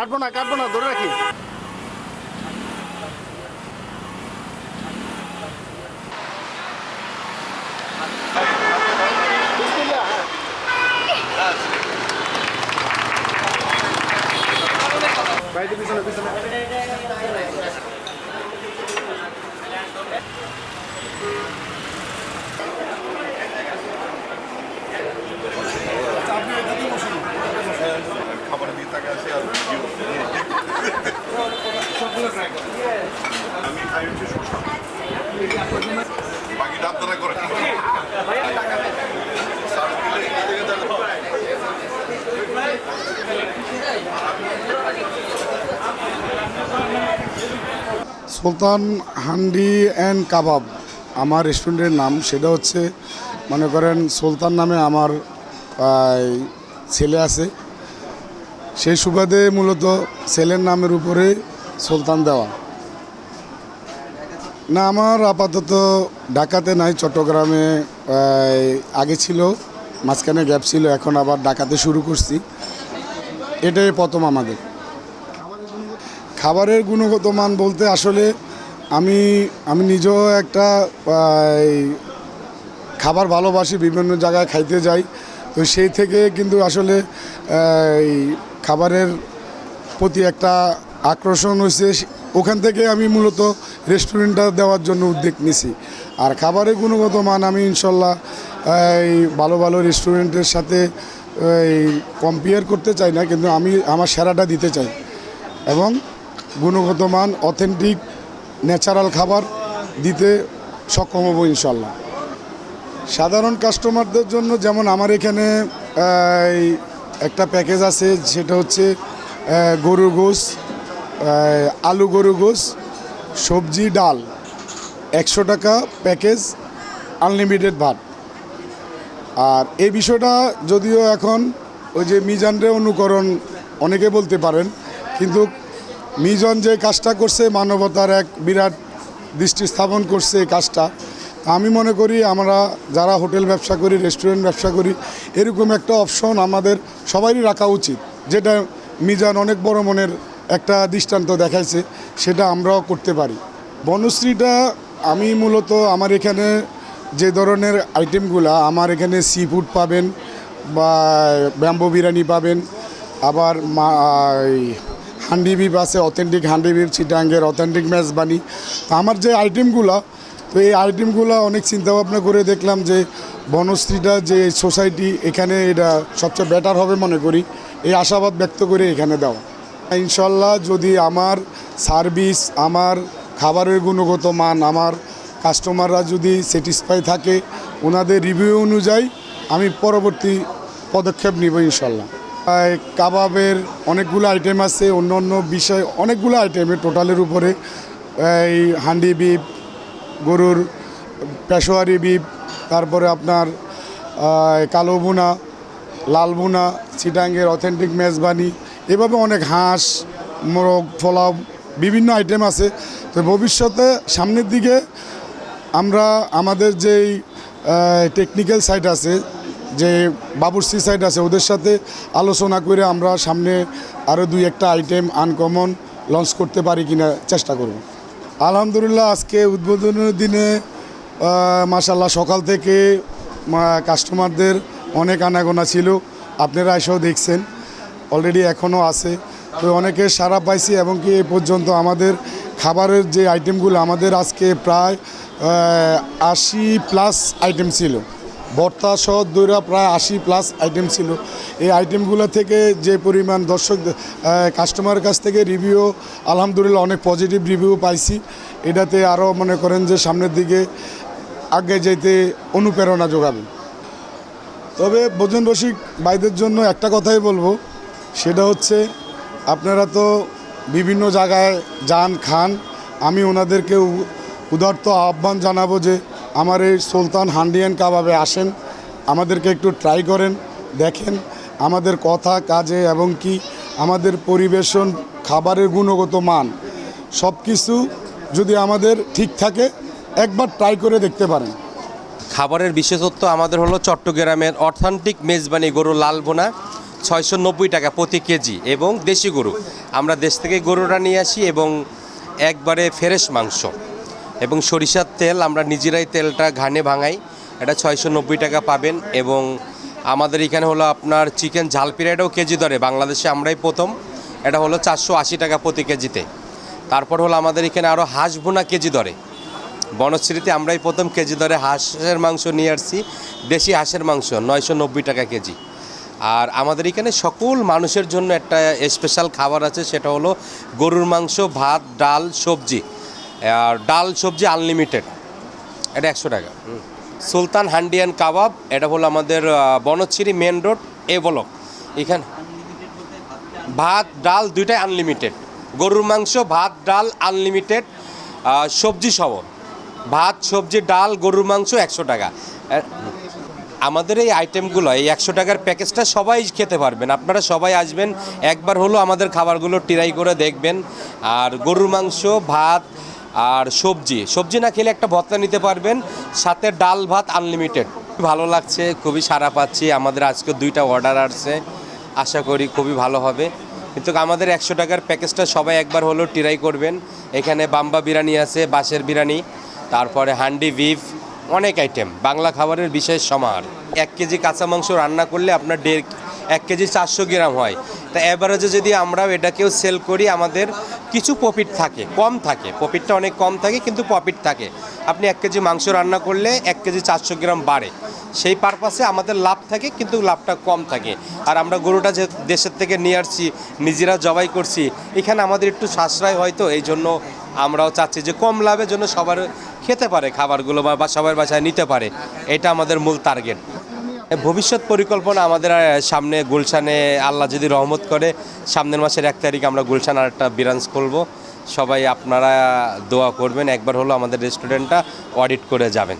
কাটবো না ধরে রাখি। পিছনে পিছনে খাবার দিয়ে তাকে আসে আর আমি খাই হচ্ছে শসা, বাকিটা আপনারা করেন। সুলতান হান্ডি অ্যান্ড কাবাব আমার রেস্টুরেন্টের নাম। সেটা হচ্ছে মনে করেন সুলতান নামে আমার ছেলে আছে, সেই সুবাদে মূলত ছেলের নামের উপরে সুলতান দেওয়া। না, আমার আপাতত ঢাকাতে নাই, চট্টগ্রামে আগে ছিল, মাঝখানে গ্যাপ ছিল, এখন আবার ঢাকাতে শুরু করছি। এটাই প্রথম আমাদের। খাবারের গুণগত মান বলতে আসলে আমি নিজেও একটা খাবার ভালোবাসি, বিভিন্ন জায়গায় খাইতে যাই, তো সেই থেকে কিন্তু আসলে খাবারের প্রতি একটা আকর্ষণ হয়েছে, ওখান থেকে আমি মূলত রেস্টুরেন্টটা দেওয়ার জন্য উদ্যোগ নিছি। আর খাবারের গুণগত মান আমি ইনশাল্লাহ ভালো ভালো রেস্টুরেন্টের সাথে কম্পেয়ার করতে চাই না, কিন্তু আমি আমার সেরাটা দিতে চাই এবং গুণগত মান অথেন্টিক ন্যাচারাল খাবার দিতে সক্ষম হব ইনশাল্লাহ। সাধারণ কাস্টমারদের জন্য যেমন আমার এখানে একটা প্যাকেজ আছে, সেটা হচ্ছে গরুর গোশ, আলু গরুর গোশ, সবজি ডাল 100 টাকা প্যাকেজ, আনলিমিটেড ভাত। আর এই বিষয়টা যদিও এখন ওই যে মিজানরে অনুকরণ অনেকে বলতে পারেন, কিন্তু মিজান যে কাজটা করছে মানবতার এক বিরাট দৃষ্টি স্থাপন করছে এই কাজটা। আমি মনে করি আমরা যারা হোটেল ব্যবসা করি, রেস্টুরেন্ট ব্যবসা করি, এরকম একটা অপশন আমাদের সবারই রাখা উচিত, যেটা মিজান অনেক বড় মনের একটা দৃষ্টান্ত দেখাইছে, সেটা আমরাও করতে পারি। বনশ্রীটা আমি মূলত আমার এখানে যে ধরনের আইটেমগুলো, আমার এখানে সি ফুড পাবেন বা ব্যাম্বো বিরিয়ানি পাবেন, আবার হান্ডি বিফ আছে, অথেন্টিক হান্ডি বিফ, চিটাঙ্গের অথেন্টিক মেজবানি। আমার যে আইটেমগুলো, তো এই আইটেমগুলো অনেক চিন্তাভাবনা করে দেখলাম যে বনশ্রীটা যে সোসাইটি, এখানে এটা সবচেয়ে বেটার হবে মনে করি, এই আশাবাদ ব্যক্ত করে এখানে দেওয়া। ইনশাল্লাহ যদি আমার সার্ভিস, আমার খাবারের গুণগত মান, আমার কাস্টমাররা যদি স্যাটিসফাই থাকে, ওনাদের রিভিউ অনুযায়ী আমি পরবর্তী পদক্ষেপ নিব ইনশাল্লাহ। কাবাবের অনেকগুলো আইটেম আছে, অন্য অন্য বিষয় অনেকগুলো আইটেমের টোটালের উপরে এই হান্ডি বিফ, গরুর পেশোয়ারি বিফ, তারপরে আপনার কালো ভুনা, লাল ভুনা, চিটাঙ্গের অথেন্টিক মেজবানি, এভাবে অনেক হাঁস, মোরগ, পোলাও, বিভিন্ন আইটেম আছে। তো ভবিষ্যতে সামনের দিকে আমরা আমাদের যেই টেকনিক্যাল সাইট আছে, যে বাবুর্চি সাইট আছে, ওদের সাথে আলোচনা করে আমরা সামনে আরও 2-1টা আইটেম আনকমন লঞ্চ করতে পারি কিনা চেষ্টা করব। আলহামদুলিল্লাহ আজকে উদ্বোধনের দিনে মাশাল্লাহ সকাল থেকে কাস্টমারদের অনেক আনাগোনা ছিল, আপনারা এসেও দেখছেন, অলরেডি এখনও আছে। তো অনেকে সাড়া পাইছি এবং কি এই পর্যন্ত আমাদের খাবারের যে আইটেমগুলো, আমাদের আজকে প্রায় 80+ আইটেম ছিল, ভর্তা সহ দইরা প্রায় 80+ আইটেম ছিল। এই আইটেমগুলো থেকে যে পরিমাণ দর্শক কাস্টমারের কাছ থেকে রিভিউ, আলহামদুলিল্লাহ অনেক পজিটিভ রিভিউ পাইছি। এটাতে আরও মনে করেন যে সামনের দিকে আগে যেতে অনুপ্রেরণা যোগাবে। তবে ভোজন রসিক ভাইদের জন্য একটা কথাই বলবো, সেটা হচ্ছে আপনারা তো বিভিন্ন জায়গায় যান, খান, আমি ওনাদেরকে উদারত আহ্বান জানাবো যে আমার এই সুলতান হান্ডি অ্যান্ড কাবাবে আসেন, আমাদেরকে একটু ট্রাই করেন, দেখেন আমাদের কথা কাজে এবং কি আমাদের পরিবেশন, খাবারের গুণগত মান সব কিছু যদি আমাদের ঠিক থাকে, একবার ট্রাই করে দেখতে পারেন। খাবারের বিশেষত্ব আমাদের হলো চট্টগ্রামের অথেন্টিক মেজবানি গরুর লাল ভুনা, 690 টাকা প্রতি কেজি। এবং দেশি গরু, আমরা দেশ থেকে গরুটা নিয়ে আসি এবং একবারে ফ্রেশ মাংস এবং সরিষার তেল, আমরা নিজেরাই তেলটা ঘানে ভাঙাই, এটা 690 টাকা পাবেন। এবং আমাদের এখানে হলো আপনার চিকেন ঝালপিড়াটাও কেজি দরে বাংলাদেশে আমরাই প্রথম, এটা হলো 480 টাকা প্রতি কেজিতে। তারপর হলো আমাদের এখানে আরও হাঁস ভুনা কেজি দরে, বনশ্রীতে আমরাই প্রথম কেজি দরে হাঁসের মাংস নিয়ে আসছি, দেশি হাঁসের মাংস 990 টাকা কেজি। আর আমাদের এখানে সকল মানুষের জন্য একটা স্পেশাল খাবার আছে, সেটা হলো গরুর মাংস, ভাত, ডাল, সবজি। আর ডাল সবজি আনলিমিটেড, এটা 100 টাকা। সুলতান হান্ডিয়ান কাবাব, এটা হলো আমাদের বনশ্রী মেন রোড এ ব্লক। এখানে ভাত ডাল দুইটাই আনলিমিটেড, গরুর মাংস ভাত ডাল আনলিমিটেড, সবজি সহ ভাত সবজি ডাল গরুর মাংস 100 টাকা। আমাদের এই আইটেমগুলো, এই 100 টাকার প্যাকেজটা সবাই খেতে পারবেন, আপনারা সবাই আসবেন, একবার হলো আমাদের খাবারগুলো ট্রাই করে দেখবেন। আর গরুর মাংস ভাত আর সবজি না খেলে একটা ভর্তা নিতে পারবেন, সাথে ডাল ভাত আনলিমিটেড। ভালো লাগছে, খুবই সাড়া পাচ্ছি। আমাদের আজকে 2টা অর্ডার আসছে, আশা করি খুবই ভালো হবে। কিন্তু আমাদের 100 টাকার প্যাকেজটা সবাই একবার হলো ট্রাই করবেন। এখানে বাম্বা বিরিয়ানি আছে, বাঁশের বিরিয়ানি, তারপরে হান্ডি বিফ, অনেক আইটেম, বাংলা খাবারের বিশেষ সমাহার। 1 কেজি কাঁচা মাংস রান্না করলে আপনার 1 কেজি 400 গ্রাম হয়। তা অ্যাভারেজে যদি আমরাও এটাকেও সেল করি, আমাদের কিছু প্রফিট থাকে, কম থাকে, প্রফিটটা অনেক কম থাকে কিন্তু প্রফিট থাকে। আপনি 1 কেজি মাংস রান্না করলে 1 কেজি 400 গ্রাম বাড়ে, সেই পারপাসে আমাদের লাভ থাকে কিন্তু লাভটা কম থাকে। আর আমরা গরুটা যে দেশের থেকে নিয়ে আসছি, নিজেরা জবাই করছি, এখানে আমাদের একটু সাশ্রয় হয়তো, এই জন্য আমরাও চাচ্ছি যে কম লাভের জন্য সবার খেতে পারে খাবারগুলো বা সবার বাসায় নিতে পারে, এটা আমাদের মূল টার্গেট। ভবিষ্যৎ পরিকল্পনা আমাদের সামনে গুলশানে, আল্লাহ যদি রহমত করে, সামনের মাসের 1 তারিখ আমরা গুলশান আর একটা ব্রাঞ্চ খুলব। সবাই আপনারা দোয়া করবেন, একবার হলো আমাদের রেস্টুরেন্টটা অডিট করে যাবেন।